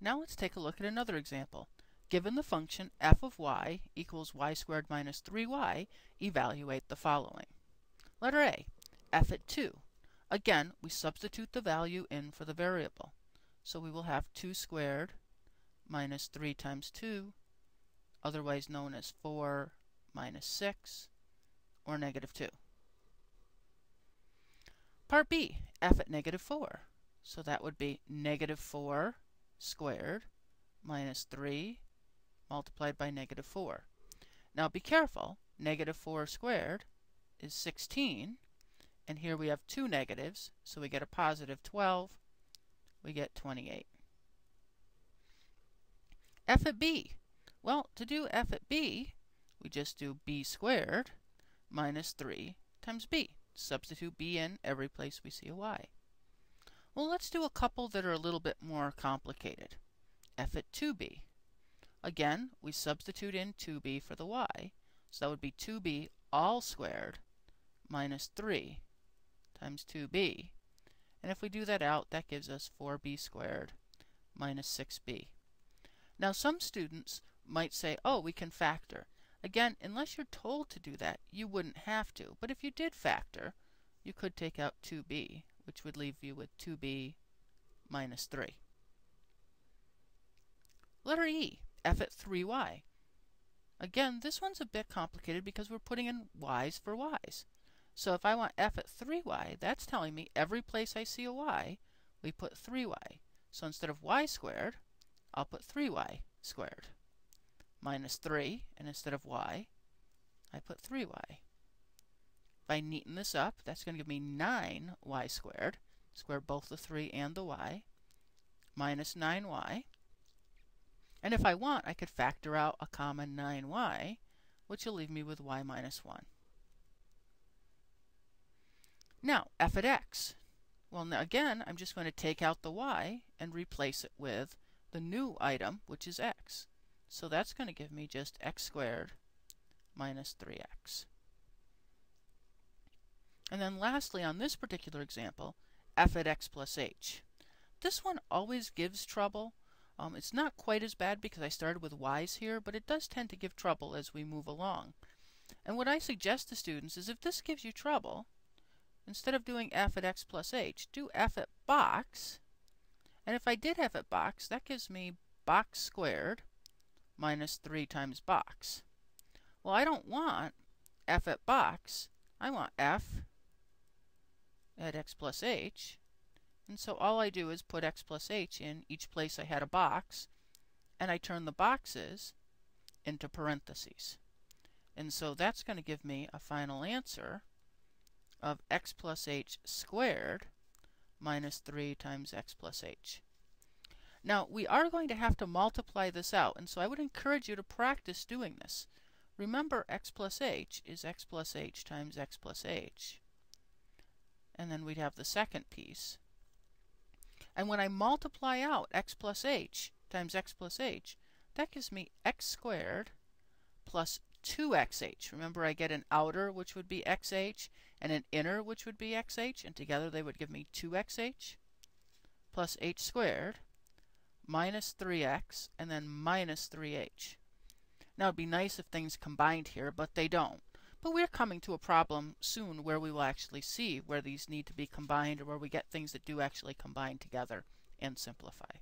Now let's take a look at another example. Given the function f of y equals y squared minus 3y, evaluate the following. Letter A, f at 2. Again, we substitute the value in for the variable. So we will have 2 squared minus 3 times 2, otherwise known as 4 minus 6, or negative 2. Part B, f at negative 4. So that would be negative 4 squared minus 3 multiplied by negative 4. Now be careful, negative 4 squared is 16, and here we have two negatives, so we get a positive 12, we get 28. F at b. Well, to do f at b, we just do b squared minus 3 times b. Substitute b in every place we see a y. Well, let's do a couple that are a little bit more complicated. F at 2b. Again, we substitute in 2b for the y, so that would be 2b all squared minus 3 times 2b. And if we do that out, that gives us 4b squared minus 6b. Now, some students might say, oh, we can factor. Again, unless you're told to do that, you wouldn't have to. But if you did factor, you could take out 2b, which would leave you with 2b minus 3. Letter E, f at 3y. Again, this one's a bit complicated because we're putting in y's for y's. So if I want f at 3y, that's telling me every place I see a y, we put 3y. So instead of y squared, I'll put 3y squared minus 3, and instead of y, I put 3y. If I neaten this up, that's going to give me 9y squared, square both the 3 and the y, minus 9y. And if I want, I could factor out a common 9y, which will leave me with y minus 1. Now, f at x. Well, now again, I'm just going to take out the y and replace it with the new item, which is x. So that's going to give me just x squared minus 3x. And then lastly, on this particular example, f at x plus h. This one always gives trouble. It's not quite as bad because I started with y's here, but it does tend to give trouble as we move along. And what I suggest to students is if this gives you trouble, instead of doing f at x plus h, do f at box. And if I did f at box, that gives me box squared minus 3 times box. Well, I don't want f at box. I want f at x plus h. And so all I do is put x plus h in each place I had a box, and I turn the boxes into parentheses. And so that's going to give me a final answer of x plus h squared minus 3 times x plus h. Now, we are going to have to multiply this out, and so I would encourage you to practice doing this. Remember, x plus h is x plus h times x plus h. And then we'd have the second piece. And when I multiply out x plus h times x plus h, that gives me x squared plus 2xh. Remember, I get an outer, which would be xh, and an inner, which would be xh, and together they would give me 2xh plus h squared minus 3x, and then minus 3h. Now, it'd be nice if things combined here, but they don't. But we're coming to a problem soon where we will actually see where these need to be combined, or where we get things that do actually combine together and simplify.